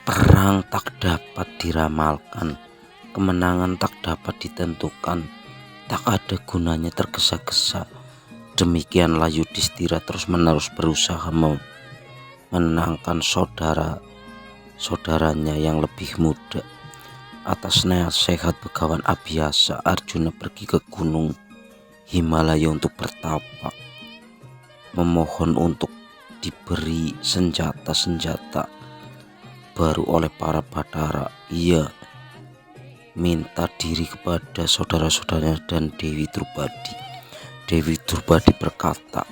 Perang tak dapat diramalkan, kemenangan tak dapat ditentukan, tak ada gunanya tergesa-gesa. Demikianlah Yudhistira terus-menerus berusaha menenangkan saudaranya yang lebih muda. Atas nasihat Begawan Abhyasa, Arjuna pergi ke gunung Himalaya untuk bertapa, memohon untuk diberi senjata-senjata baru oleh para Bathara. Ia minta diri kepada saudara-saudaranya dan Dewi Drupadi. Dewi Drupadi berkata,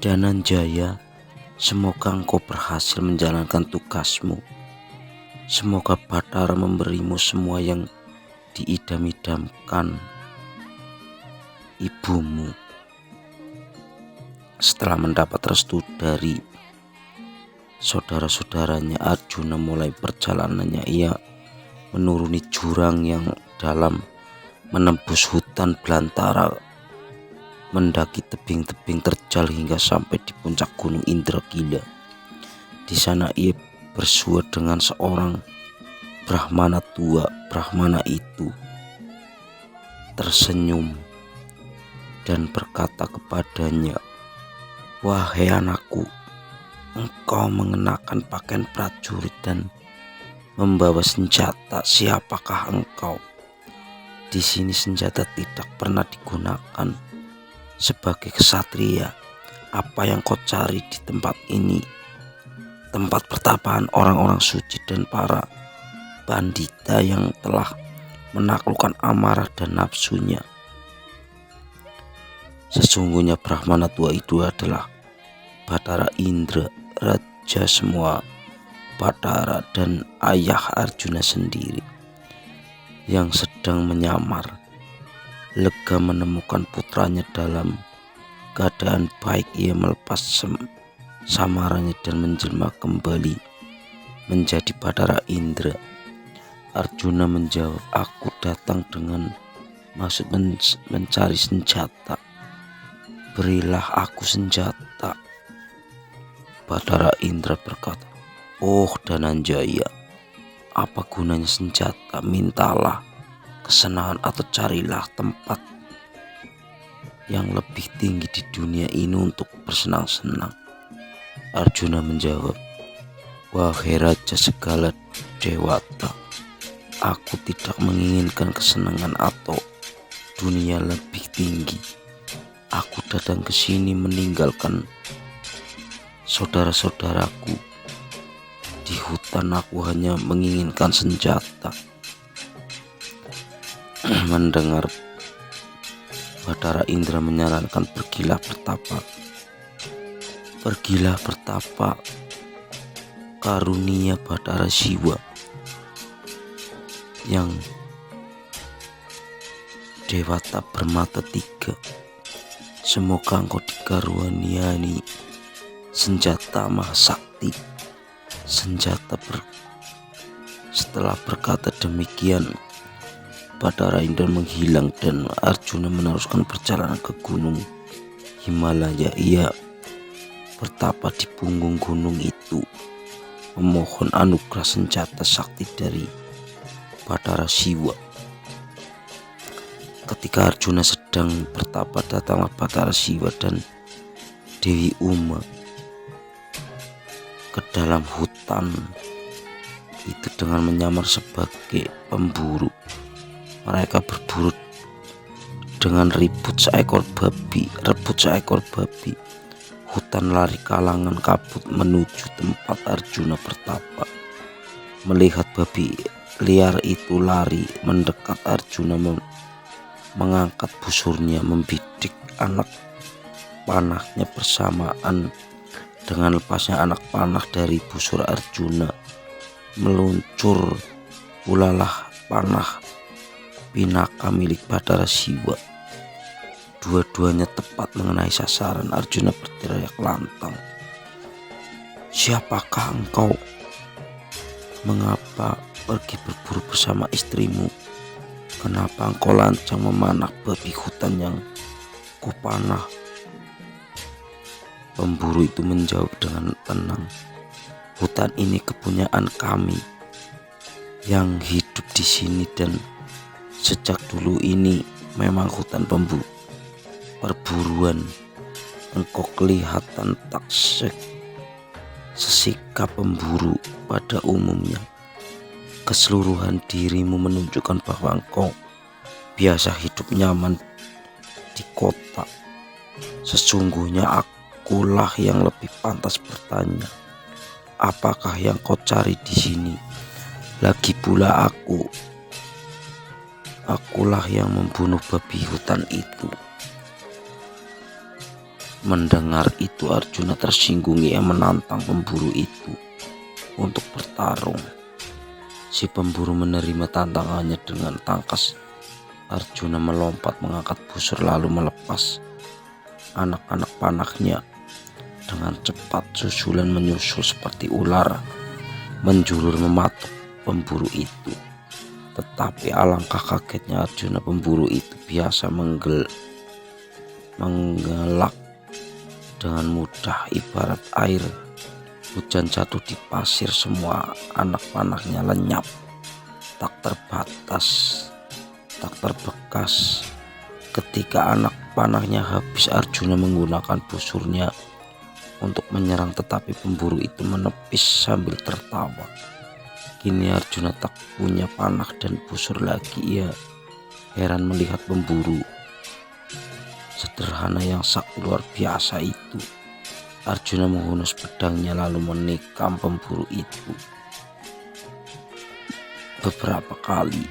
"Dananjaya, semoga engkau berhasil menjalankan tugasmu. Semoga Bathara memberimu semua yang diidam-idamkan ibumu." Setelah mendapat restu dari saudara-saudaranya, Arjuna mulai perjalanannya. Ia menuruni jurang yang dalam, menembus hutan belantara, mendaki tebing-tebing terjal hingga sampai di puncak gunung Indragila. Di sana ia bersua dengan seorang Brahmana tua. Brahmana itu tersenyum dan berkata kepadanya, "Wahai anakku, engkau mengenakan pakaian prajurit dan membawa senjata. Siapakah engkau? Di sini senjata tidak pernah digunakan. Sebagai kesatria, apa yang kau cari di tempat ini? Tempat pertapaan orang-orang suci dan para bandita yang telah menaklukkan amarah dan nafsunya." Sesungguhnya Brahmana tua itu adalah Bathara Indra, raja semua Bathara dan ayah Arjuna sendiri, yang sedang menyamar. Lega menemukan putranya dalam keadaan baik, ia melepas samarannya dan menjelma kembali menjadi Bathara Indra. Arjuna menjawab, "Aku datang dengan maksud mencari senjata. Berilah aku senjata." Bathara Indra berkata, "Oh Dananjaya, apa gunanya senjata? Mintalah kesenangan atau carilah tempat yang lebih tinggi di dunia ini untuk bersenang-senang." Arjuna menjawab, "Wahai raja segala dewata, aku tidak menginginkan kesenangan atau dunia lebih tinggi. Aku datang ke sini meninggalkan saudara-saudaraku di hutan. Aku hanya menginginkan senjata." Mendengar Bathara Indra menyarankan, "Pergilah bertapa. Pergilah bertapa, karunia Bathara Siwa yang dewata bermata tiga. Semoga engkau dikaruniai senjata mahasakti." Setelah berkata demikian, Bathara Indra menghilang dan Arjuna meneruskan perjalanan ke gunung Himalaya. Ia bertapa di punggung gunung itu, memohon anugerah senjata sakti dari Bathara Siwa. Ketika Arjuna sedang bertapa, datanglah Bathara Siwa dan Dewi Uma ke dalam hutan itu dengan menyamar sebagai pemburu. Mereka berburu dengan rebut seekor babi. Hutan lari kalangan kabut menuju tempat Arjuna bertapa. Melihat babi liar itu lari mendekat, Arjuna mengangkat busurnya, membidik anak panahnya. Bersamaan dengan lepasnya anak panah dari busur Arjuna, meluncur ulalah panah pinaka milik Bathara Siwa. Dua-duanya tepat mengenai sasaran. Arjuna berteriak lantang, "Siapakah engkau? Mengapa pergi berburu bersama istrimu? Kenapa engkau lancang memanah babi hutan yang kupanah?" Pemburu itu menjawab dengan tenang, Hutan ini kepunyaan kami yang hidup di sini, dan sejak dulu ini memang hutan perburuan. Engkau kelihatan tak sesikap pemburu pada umumnya. Keseluruhan dirimu menunjukkan bahwa engkau biasa hidup nyaman di kota. Sesungguhnya akulah yang lebih pantas bertanya, apakah yang kau cari di sini? Lagi pula akulah yang membunuh babi hutan itu. Mendengar itu, Arjuna tersinggung. Ia menantang pemburu itu untuk bertarung. Si pemburu menerima tantangannya dengan tangkas. Arjuna melompat mengangkat busur lalu melepas anak-anak panahnya. Dengan cepat susulan menyusul seperti ular, menjulur mematuk pemburu itu. Tetapi alangkah kagetnya Arjuna, pemburu itu biasa menggelak dengan mudah ibarat air hujan jatuh di pasir. Semua anak panahnya lenyap, tak terbekas. Ketika anak panahnya habis, Arjuna menggunakan busurnya untuk menyerang, tetapi pemburu itu menepis sambil tertawa. Kini Arjuna tak punya panah dan busur lagi. Ia heran melihat pemburu sederhana yang sakti luar biasa itu. Arjuna menghunus pedangnya lalu menikam pemburu itu beberapa kali.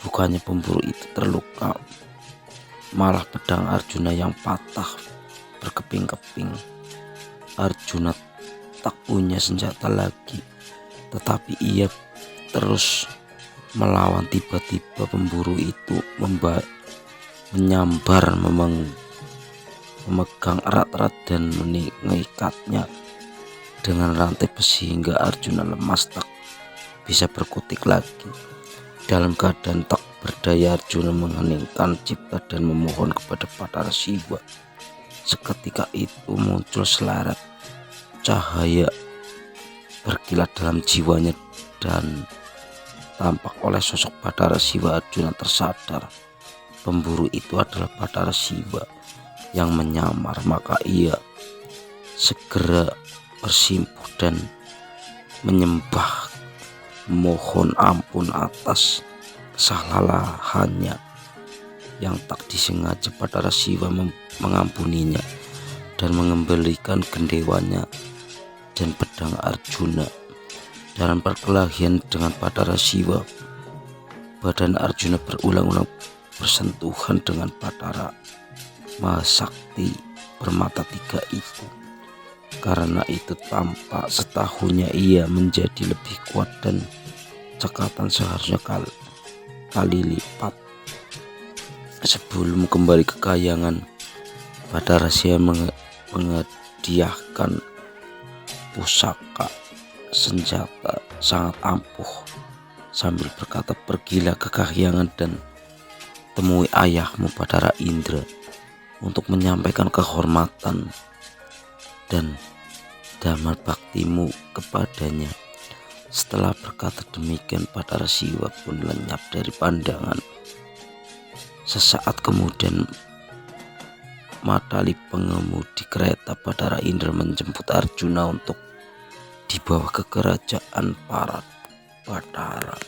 Bukannya pemburu itu terluka, malah pedang Arjuna yang patah berkeping-keping. Arjuna tak punya senjata lagi, tetapi ia terus melawan. Tiba-tiba pemburu itu menyambar, memegang erat-erat dan mengikatnya dengan rantai besi hingga Arjuna lemas, tak bisa berkutik lagi. Dalam keadaan tak berdaya, Arjuna mengheningkan cipta dan memohon kepada Bathara Siwa. Seketika itu muncul seleret cahaya berkilat dalam jiwanya, dan tampak oleh sosok Bathara Siwa, Arjuna tersadar pemburu itu adalah Bathara Siwa yang menyamar. Maka ia segera bersimpuh dan menyembah, mohon ampun atas kesalahannya yang tak disengaja. Bathara Siwa mengampuninya dan mengembalikan gendewanya dan pedang Arjuna. Dalam perkelahian dengan Bathara Siwa, badan Arjuna berulang-ulang bersentuhan dengan Bathara Mahasakti bermata tiga itu. Karena itu tampak setahunnya ia menjadi lebih kuat dan cekatan seharusnya kali lipat. Sebelum kembali ke kayangan, Bathara Siwa menghadiahkan pusaka senjata sangat ampuh sambil berkata, pergilah ke kahyangan dan temui ayahmu Bathara Indra untuk menyampaikan kehormatan dan damar baktimu kepadanya. Setelah berkata demikian, Bathara Siwa pun lenyap dari pandangan. Sesaat kemudian, Matali, pengemudi kereta Bathara Indra, menjemput Arjuna untuk dibawa ke kerajaan para Bathara.